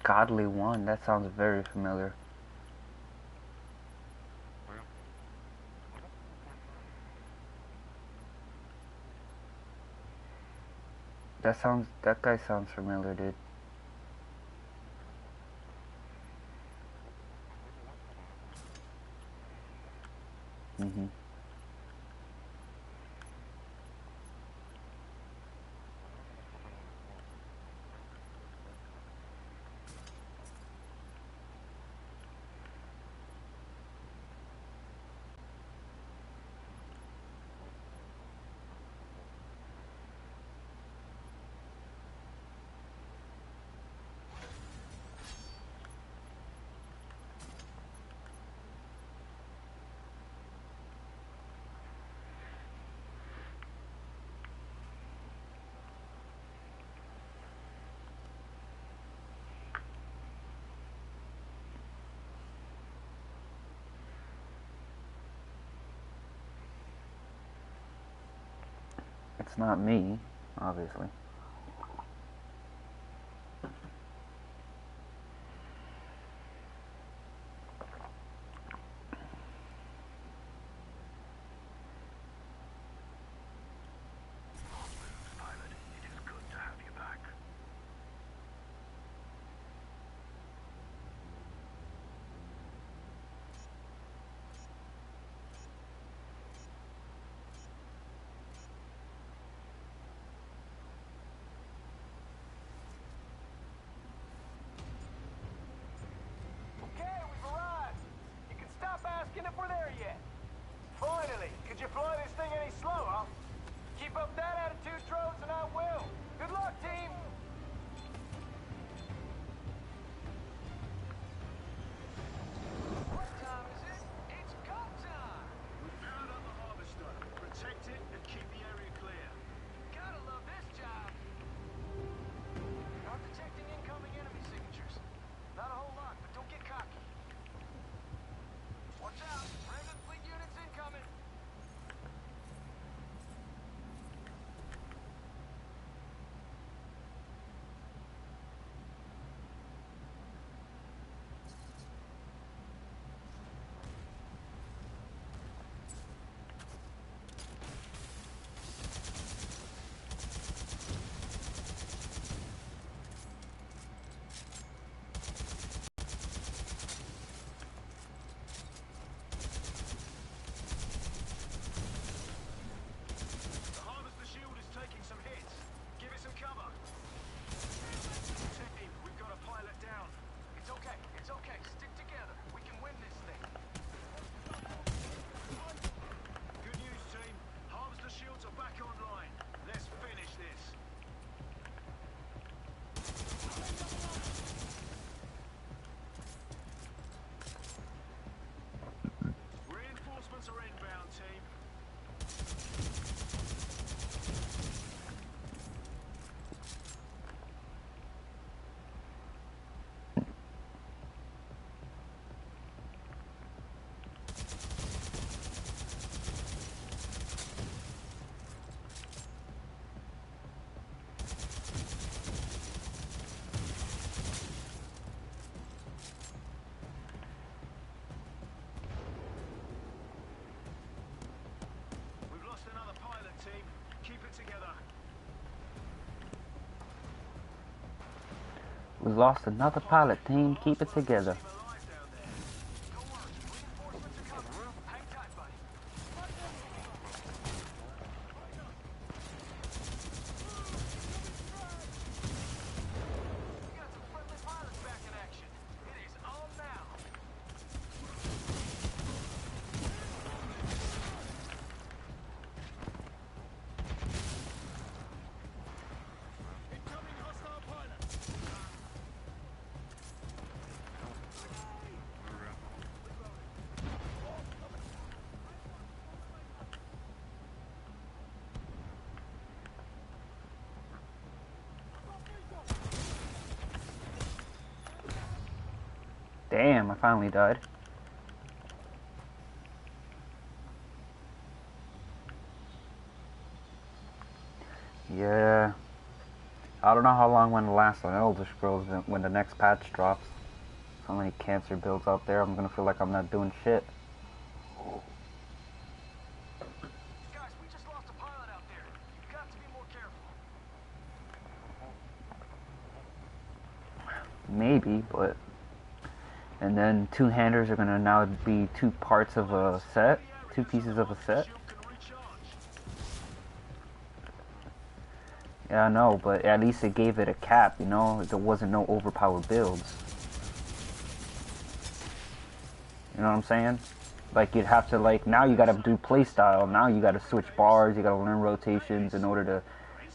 Godly One, that sounds very familiar. That guy sounds familiar, dude. Mhm. It's not me, obviously. Asking if we're there yet. Finally, could you fly this thing any slower? Keep up that attitude, Drones, and I will. Good luck, team. What time is it? It's go time. We've powered up the harvester. Protect it and keep the area clear. Gotta love this job. Not detecting incoming enemy signatures. Not a whole lot, but don't get cocky. Watch out! Raven fleet units incoming! We lost another pilot, team. Keep it together. Damn, I finally died. Yeah. I don't don't know how long when the last one Elder Scrolls when the next patch drops. So many cancer builds out there. I'm gonna feel like I'm not doing shit. Guys, we just lost a pilot out there. You've got to be more careful. Maybe, but and then two-handers are gonna now be two parts of a set, two pieces of a set. Shield can recharge. Yeah, I know, but at least it gave it a cap, you know? There wasn't no overpowered builds. You know what I'm saying? Like, you'd have to, like, now you gotta do playstyle. Now you gotta switch bars, you gotta learn rotations in order to,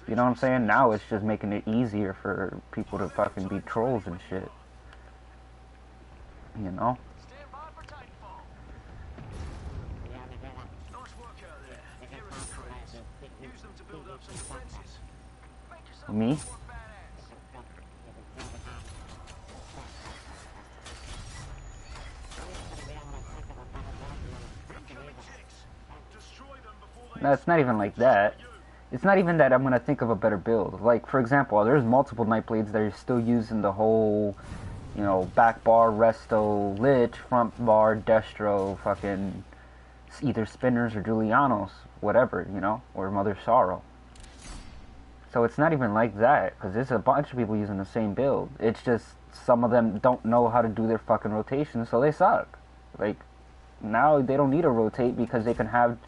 you know what I'm saying? Now it's just making it easier for people to fucking be trolls and shit. You know? Stand by for TitanFall. Nice work out there. Here are the crates. Use them to build up some defenses. Make yourself Me? more badass. Incoming ticks. Destroy them before they No, it's not even like that. It's not even that I'm gonna think of a better build. Like, for example, there's multiple Nightblades that are still using the whole, you know, back bar, resto, lich, front bar, destro, fucking either spinners or Julianos, whatever, you know, or Mother Sorrow. So it's not even like that, because there's a bunch of people using the same build. It's just some of them don't know how to do their fucking rotations, so they suck. Like, now they don't need to rotate because they can have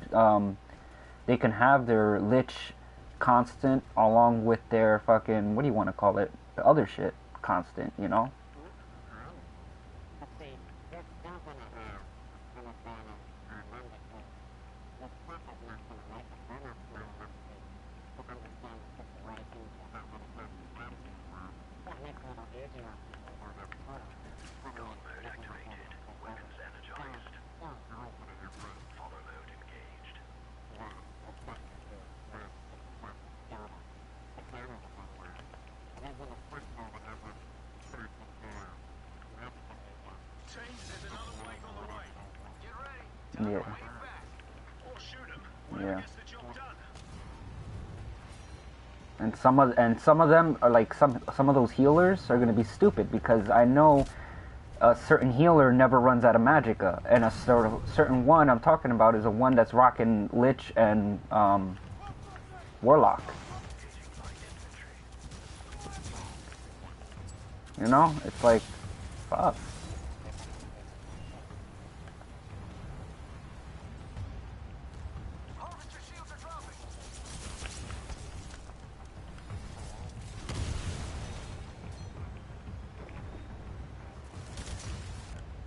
their lich constant along with their fucking, what do you want to call it, the other shit constant, you know? Team, there's another wave on the way. Get ready. Yeah. Wave back. Or shoot them. Whatever Yeah. gets the job done. And some of them are like some of those healers are gonna be stupid because I know a certain healer never runs out of magicka, and a certain one I'm talking about is a one that's rocking lich and warlock. You know, it's like, fuck. Harvester shields are dropping.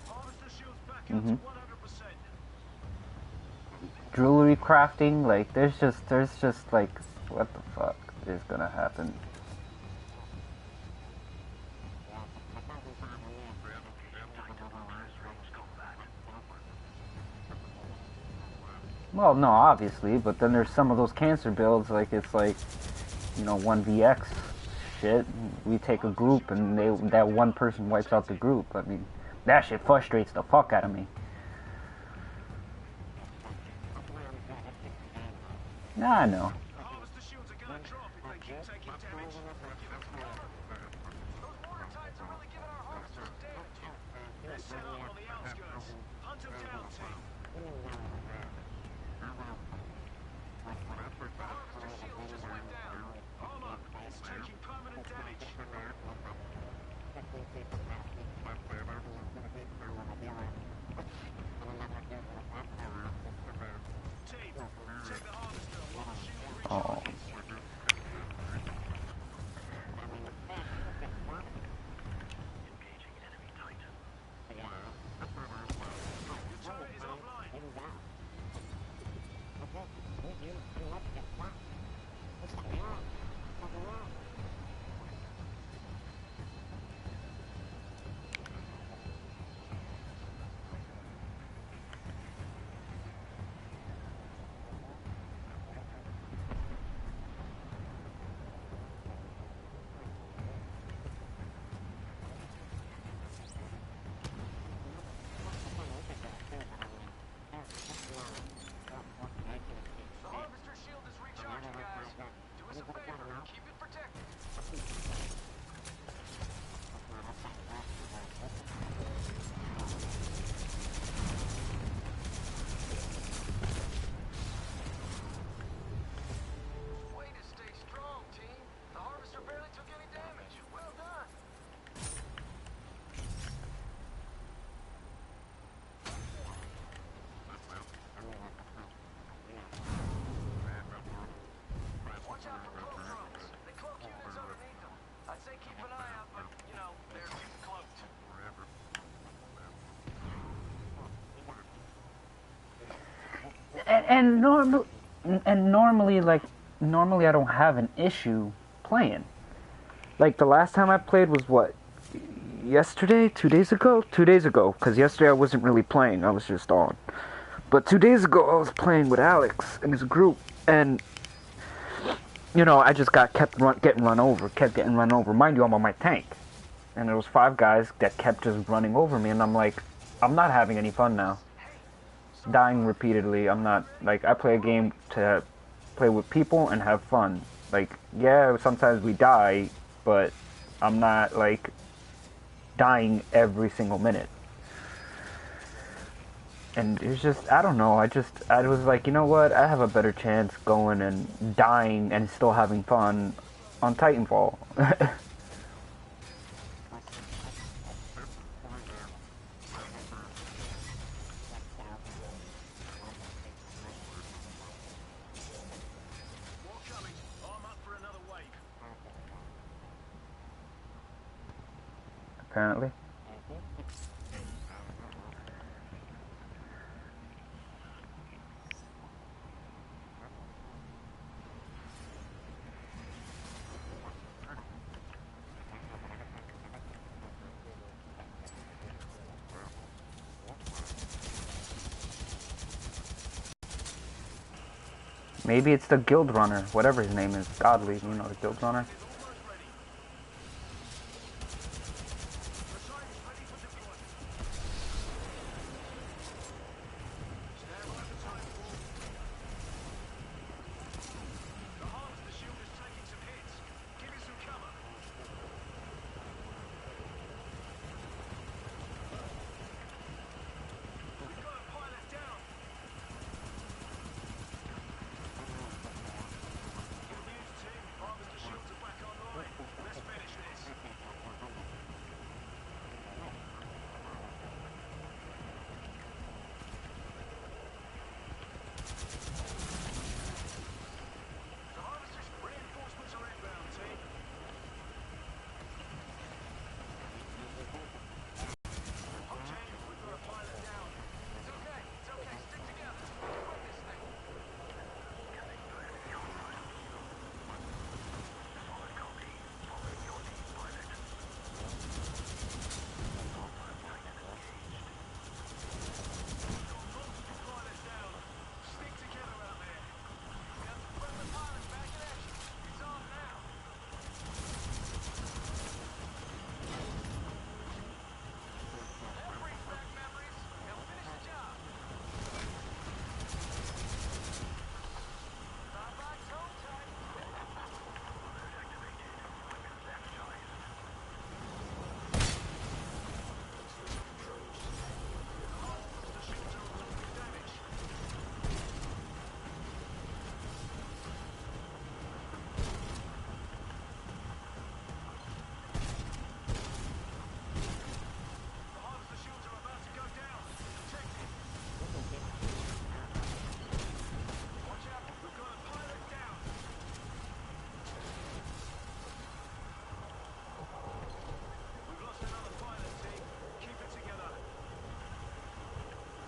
Harvester shields back up to 100%. Jewelry crafting, like there's just like, what the fuck is gonna happen? Well, no, obviously, but then there's some of those cancer builds, like it's like, you know, 1vx shit. We take a group and that one person wipes out the group. I mean, that shit frustrates the fuck out of me. Yeah, I know. The harvester shields are gonna drop if they keep taking damage. Give it some cover. Those mortar tides are really giving our harvesters damage. They're set up on the outskirts. Hunt them down, team. The harvester shield just went down. Armor is taking permanent damage. Team, take the harvester while the shield and normal and normally like normally I don't have an issue playing. Like the last time I played was what, yesterday, 2 days ago, 2 days ago. Because yesterday I wasn't really playing; I was just on. But 2 days ago I was playing with Alex and his group, and I just getting run over, kept getting run over. Mind you, I'm on my tank, and there was 5 guys that kept just running over me, and I'm like, I'm not having any fun now. Dying repeatedly. I'm not like I play a game to play with people and have fun. Like, yeah, sometimes we die, but I'm not like dying every single minute. And it's just, I don't know, I was like, you know what, I have a better chance going and dying and still having fun on Titanfall. More coming. I'm up for another wave. Apparently. Maybe it's the Guild Runner, whatever his name is, Godly, the Guild Runner. Is almost ready. Poseidon's ready for deployment. Stand by for TitanFall. The harvester shield is taking some hits. Give it some cover. We've got a pilot down. Good news, team. Harvester shields are back online. Let's finish this. The harvester's reinforcements are inbound, team. Okay, we've got a pilot down. It's okay. It's okay. Stick together. We've got this thing. Multiple pilots down. Stick together out there. We have to put the pilots back in action. It's on now. That brings back memories. Now finish the job. Starbucks home time. The shields are absorbing damage. The harvester shields are about to go down. Protect it. Watch out. We've got a pilot down. We've lost another pilot, team. Keep it together.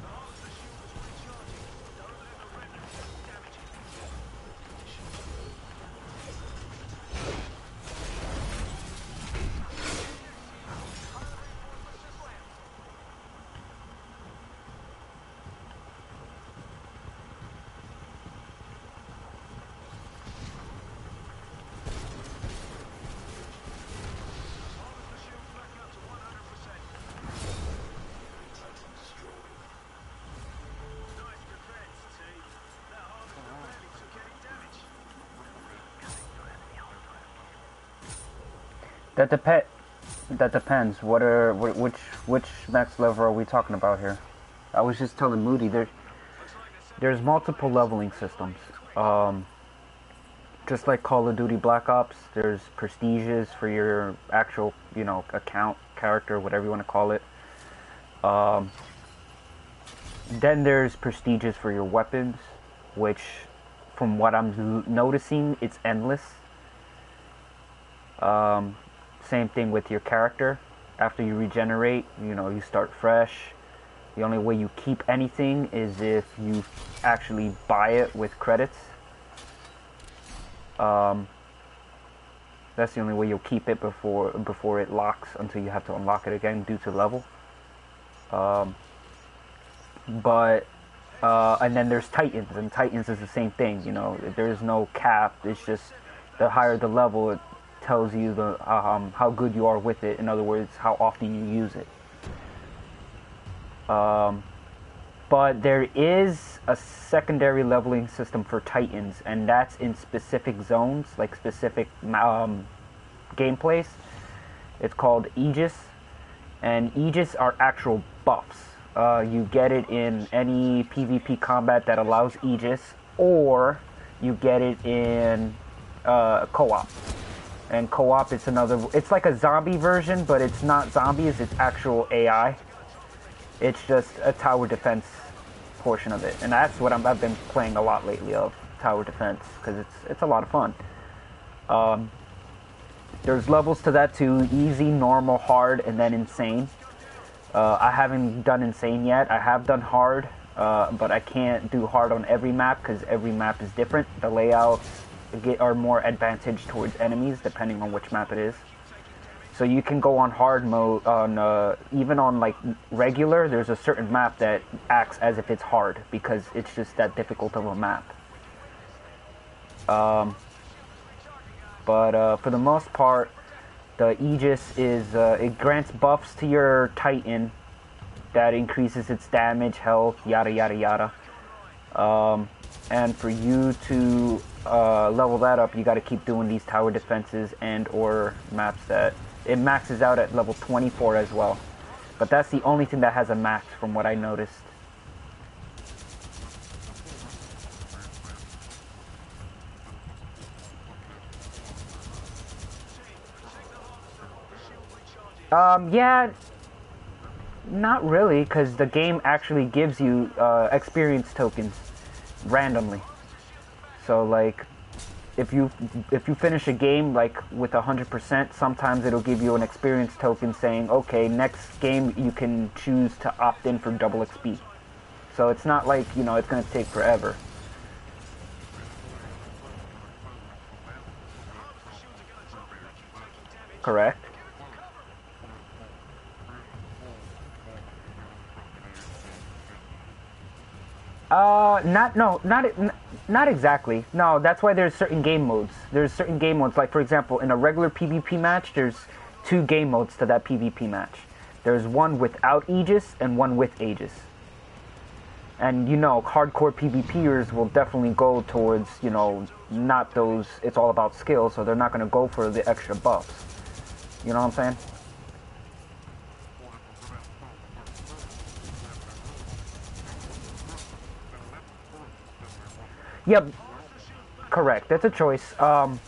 The harvester shield is recharging. Don't let the remnants damage it. Pilot reinforcements just landed. Harvester shields back up to 100%. Nice defense, team. That harvester barely took any damage. That depends. Which max level are we talking about here? I was just telling Moody Looks like there's multiple leveling systems. Just like Call of Duty Black Ops, there's prestiges for your actual, account, character, whatever you want to call it. Then there's prestiges for your weapons, which, from what I'm noticing, it's endless. Same thing with your character. After you regenerate, you start fresh. The only way you keep anything is if you actually buy it with credits. That's the only way you'll keep it before it locks, until you have to unlock it again due to level. And then there's Titans, and Titans is the same thing. You know, there's no cap. It's just the higher the level, it tells you the how good you are with it. In other words, how often you use it. But there is a secondary leveling system for Titans, and that's in specific zones, like specific gameplays. It's called Aegis, and Aegis are actual buffs. You get it in any PvP combat that allows Aegis, or you get it in co-op. And co-op, it's like a zombie version, but it's not zombies, it's actual AI. It's just a tower defense portion of it, and that's what I've been playing a lot lately, of tower defense, because it's a lot of fun. There's levels to that too: easy, normal, hard, and then insane. I haven't done insane yet. I have done hard, but I can't do hard on every map because every map is different. The layouts are more advantaged towards enemies depending on which map it is. So you can go on hard mode on even on like regular. There's a certain map that acts as if it's hard because it's just that difficult of a map. But for the most part, the Aegis is it grants buffs to your Titan that increases its damage, health, yada yada yada. And for you to level that up, you got to keep doing these tower defenses and or maps that it maxes out at level 24 as well. But that's the only thing that has a max from what I noticed. Yeah, not really, because the game actually gives you experience tokens randomly. So like, if you finish a game like with 100%, sometimes it'll give you an experience token saying, okay, next game you can choose to opt in for double XP. So it's not like, you know, it's gonna take forever. Correct. Not exactly. No, that's why there's certain game modes. There's certain game modes, like for example, in a regular PvP match, there's 2 game modes to that PvP match. There's one without Aegis and one with Aegis. And you know, hardcore PvPers will definitely go towards, you know, not those, it's all about skill, so they're not going to go for the extra buffs. You know what I'm saying? Yep, correct. That's a choice. But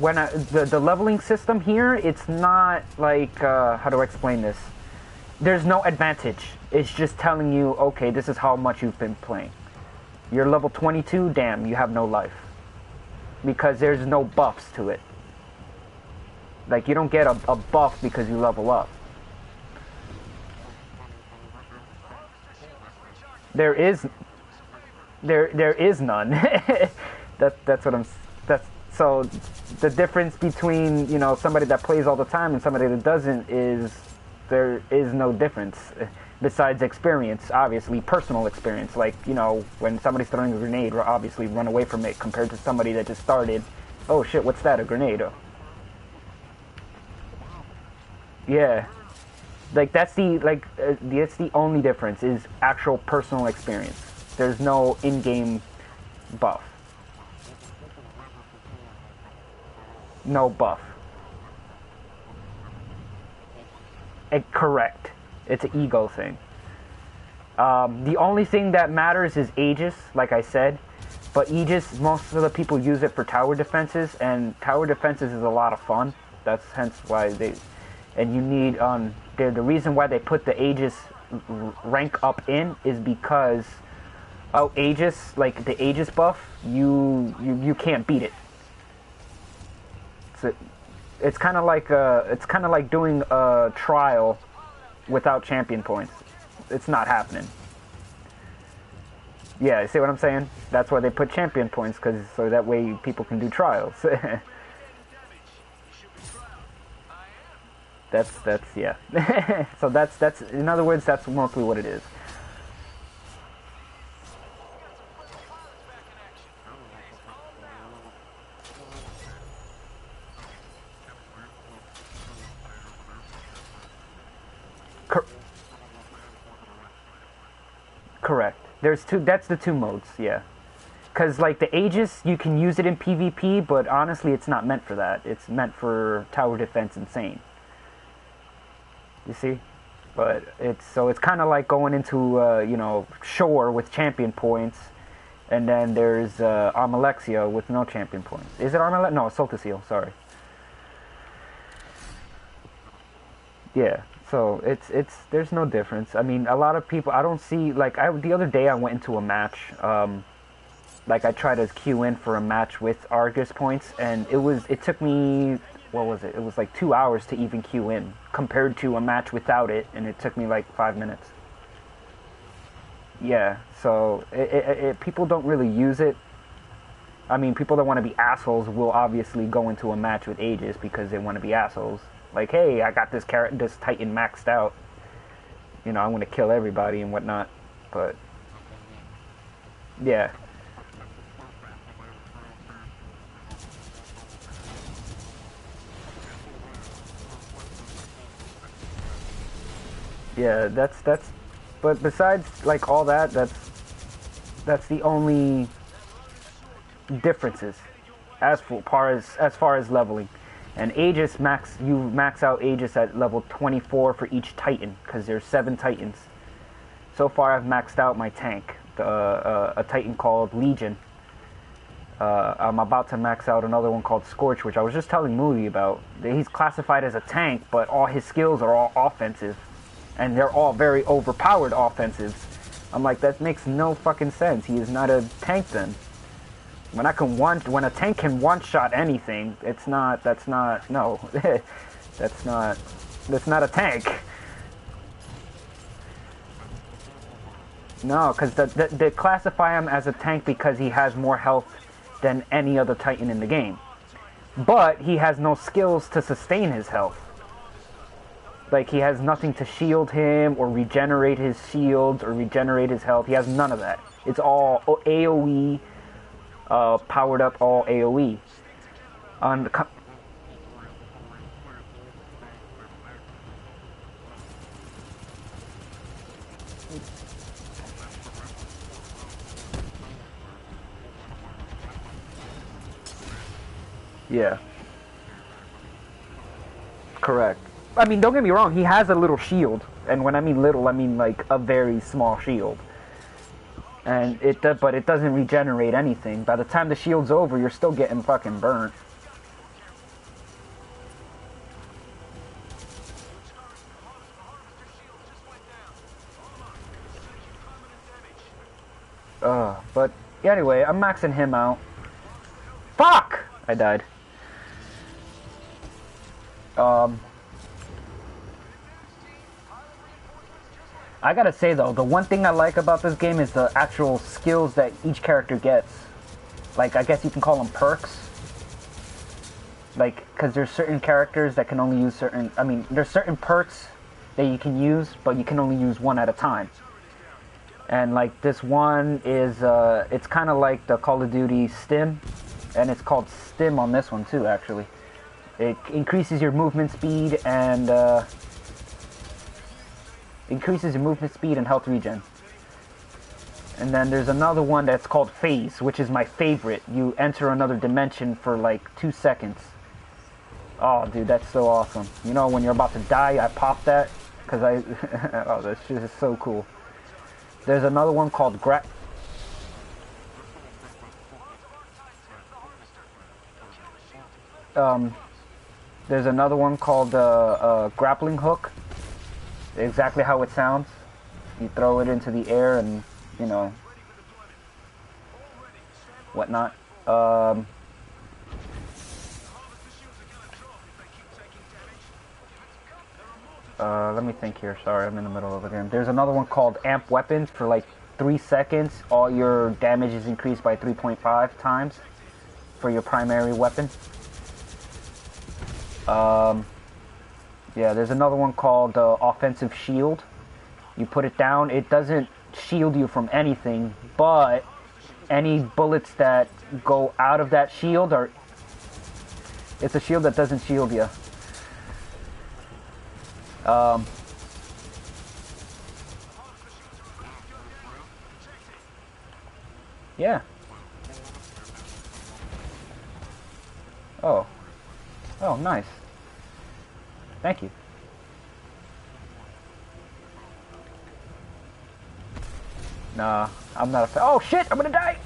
when the leveling system here, it's not like how do I explain this? There's no advantage. It's just telling you, okay, this is how much you've been playing. You're level 22, damn, you have no life, because there's no buffs to it. Like you don't get a buff because you level up. There is none. That's what I'm. That's so. The difference between, you know, somebody that plays all the time and somebody that doesn't is there is no difference besides experience. Obviously, personal experience. Like, you know, when somebody's throwing a grenade, obviously run away from it compared to somebody that just started. Oh shit! What's that? A grenade? Oh. Yeah. Like that's the only difference is actual personal experience. There's no in-game buff. No buff. Correct. It's an ego thing. The only thing that matters is Aegis, like I said. But Aegis, most of the people use it for tower defenses, and tower defenses is a lot of fun. That's hence why they... And you need... the reason why they put the Aegis rank up in is because... Oh, Aegis, like the Aegis buff, you can't beat it. It's kind of like doing a trial without champion points. it's not happening. Yeah, see what I'm saying? That's why they put champion points, cause so that way people can do trials. that's yeah. So that's in other words, that's mostly what it is. Cor- Correct. There's two. That's the two modes. Yeah. Because like the Aegis, you can use it in PvP, but honestly, it's not meant for that. It's meant for tower defense insane. You see? But it's kind of like going into Shore with champion points, and then there's Armalexia with no champion points. Is it Armalexia? No, Soltasil. Sorry. Yeah. So it's there's no difference. I mean, a lot of people I don't see like the other day I went into a match. Like I tried to queue in for a match with Argus points, and it took me, what was it? It was like 2 hours to even queue in, compared to a match without it, and it took me like 5 minutes. Yeah, so people don't really use it. I mean, people that want to be assholes will obviously go into a match with Aegis because they want to be assholes. Like, hey, I got this Titan maxed out. You know, I want to kill everybody and whatnot. But yeah. Yeah, but besides like all that, that's the only differences as far as leveling. And Aegis you max out Aegis at level 24 for each Titan, because there's 7 Titans. So far I've maxed out my tank, a Titan called Legion. I'm about to max out another one called Scorch, which I was just telling Moody about. He's classified as a tank, but all his skills are all offensive. And they're all very overpowered offensives. I'm like, that makes no fucking sense. He is not a tank then. When a tank can one-shot anything, that's not that's not a tank. No, because they classify him as a tank because he has more health than any other Titan in the game. But he has no skills to sustain his health. Like, he has nothing to shield him, or regenerate his shields, or regenerate his health. He has none of that. It's all AoE, powered up all AoE. Yeah. Correct. I mean, don't get me wrong, he has a little shield. And when I mean little, I mean like a very small shield. And but it doesn't regenerate anything. By the time the shield's over, you're still getting fucking burnt. But anyway, I'm maxing him out. Fuck! I died. I gotta say though, the one thing I like about this game is the actual skills that each character gets. Like, I guess you can call them perks. Like, because there's certain characters that can only use certain... I mean, there's certain perks that you can use, but you can only use one at a time. And like, this one is, it's kind of like the Call of Duty Stim. And it's called Stim on this one too, actually. It increases your movement speed and, health regen. And then there's another one that's called Phase, which is my favorite. You enter another dimension for like 2 seconds. Oh, dude, that's so awesome. You know, when you're about to die, I pop that, because oh, that shit is so cool. There's another one called there's another one called grappling hook. Exactly how it sounds. You throw it into the air and, you know, whatnot. Let me think here. Sorry, I'm in the middle of it again. There's another one called Amp Weapons. For like 3 seconds, all your damage is increased by 3.5 times for your primary weapon. Yeah, there's another one called Offensive Shield. You put it down, it doesn't shield you from anything, but any bullets that go out of that shield are... It's a shield that doesn't shield you. Yeah. Oh. Oh, nice. Thank you. Nah, I'm not a fan. Oh shit, I'm gonna die!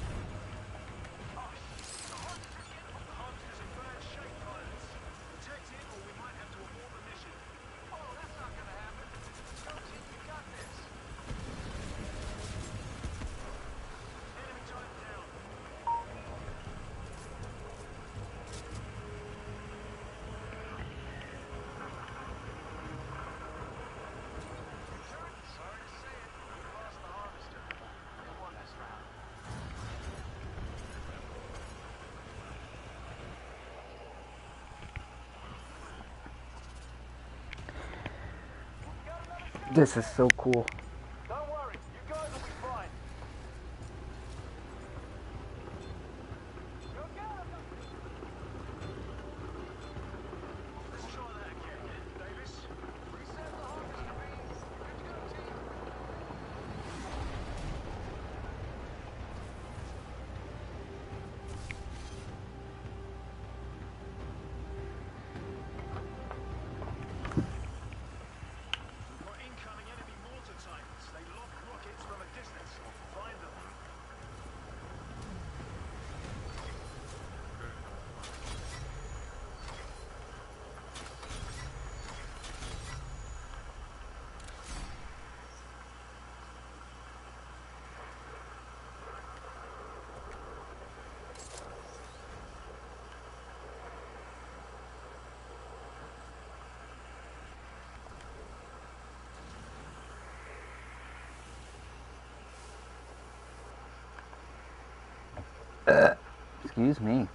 This is so cool. Don't worry, you guys will be fine. Go get 'em! Let's try that again. Davis? Reset the harvester beams. Good to go, team. We've got incoming enemy mortar titans. They lob rockets from a distance. Find them. Excuse me.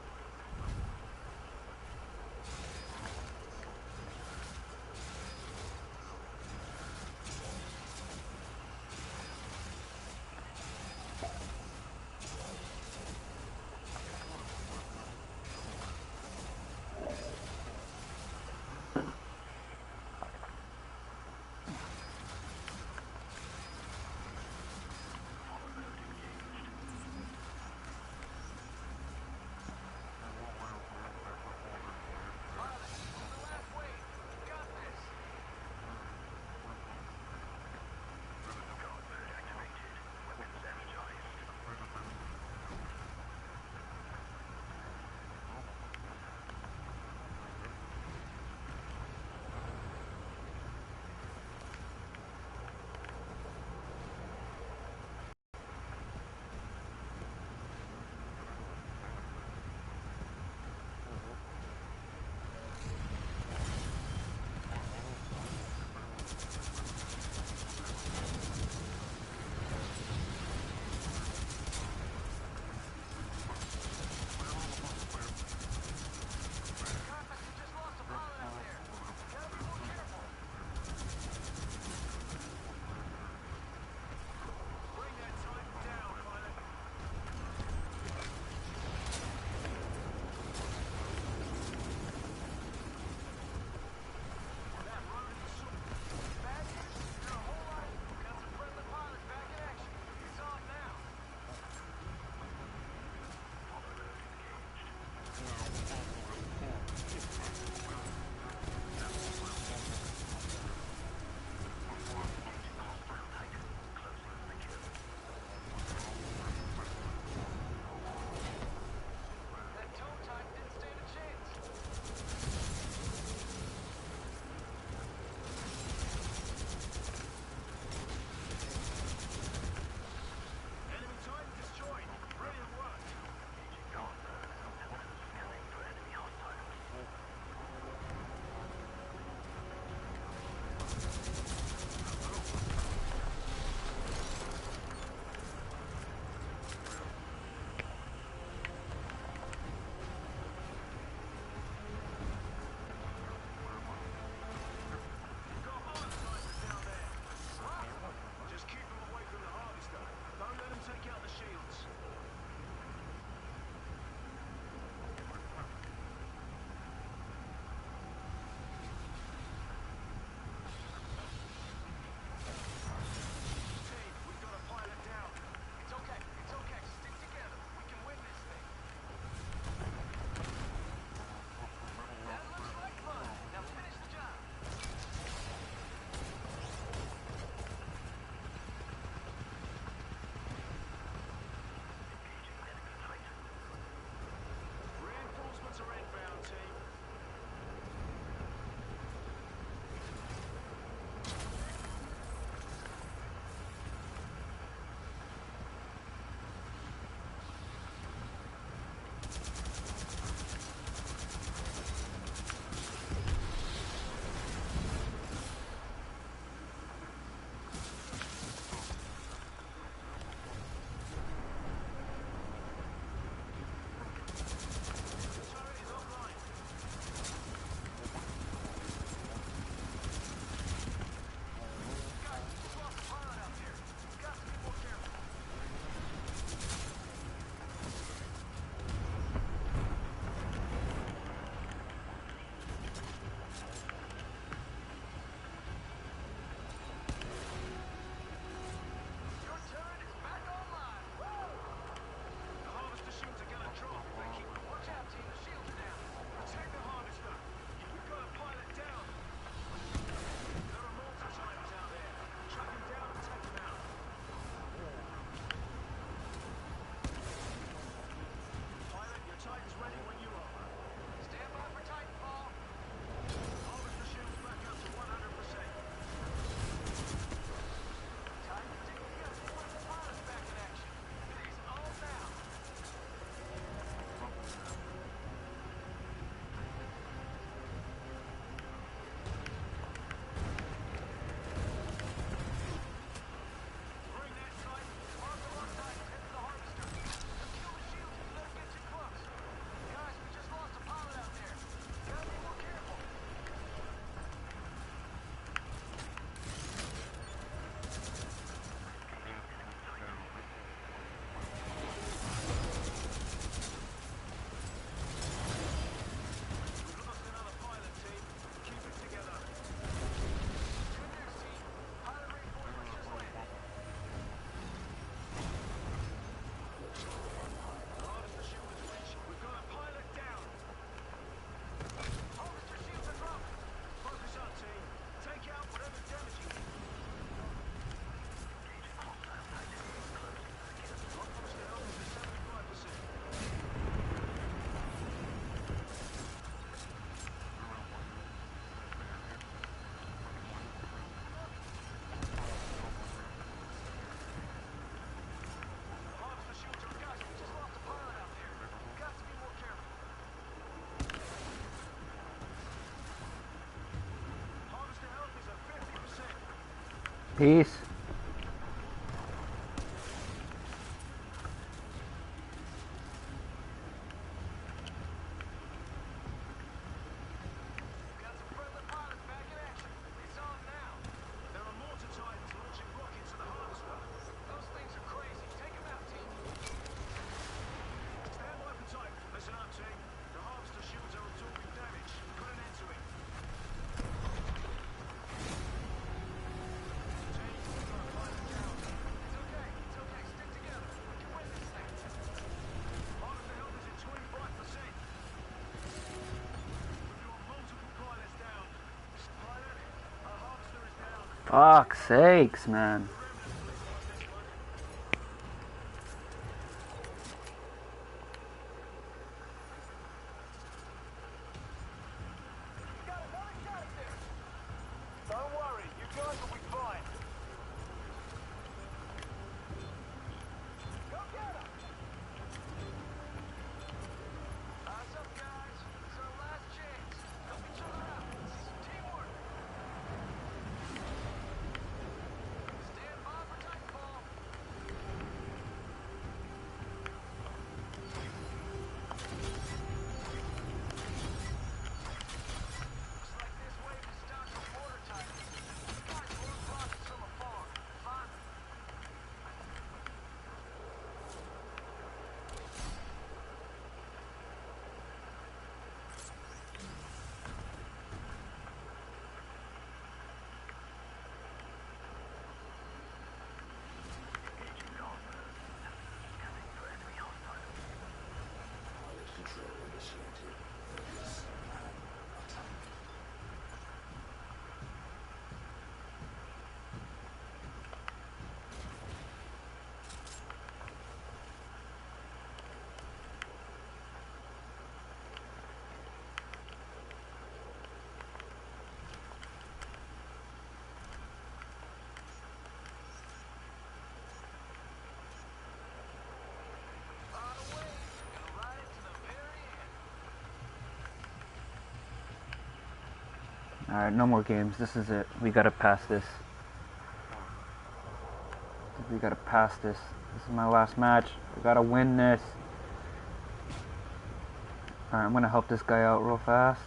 Peace. We got some friendly pilots back in action. It's on now. There are mortar Titans launching rockets at the harvester. Those things are crazy. Take them out, team. Stand by for Titan. Listen up, team. The harvester shields are absorbing damage. Put an end to it. Team, we've got a pilot down. It's okay. It's okay. Stick together. We can win this thing. Harvester health is at 25%. We've got multiple pilots down. Pilot, our harvester is down. Fuck's sakes, man. You got another shot at this. Don't worry, you guys will be fine. Go get him. Eyes up, guys. It's our last chance. Help each other out. This is teamwork. Stand by for TitanFall. Looks like this wave is stocked with mortar Titans. You guys loot boxes from afar. Find them. On the way. Gonna ride it to the very end. Alright, no more games. This is it. We gotta pass this. We gotta pass this. This is my last match. We gotta win this. Alright, I'm gonna help this guy out real fast.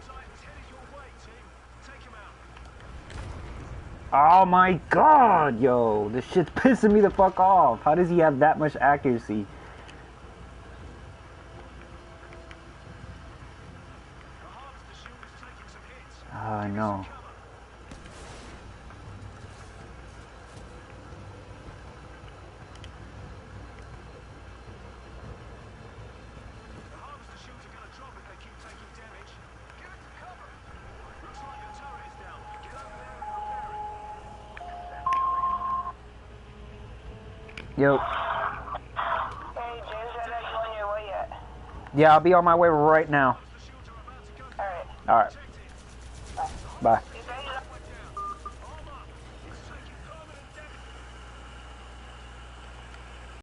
Titans headed your way, team. Take him out. Oh my god, yo. This shit's pissing me the fuck off. How does he have that much accuracy? The harvester shield is taking some hits. I Give me know. some cover. The harvester shields are gonna drop if they keep taking damage. Give it some cover. Looks like your turret is down. Get over there and repair it. Yo. Hey, James, are you on your way yet? Yeah, I'll be on my way right now. The shields are about to go. Alright. Alright. Protect it. Bye.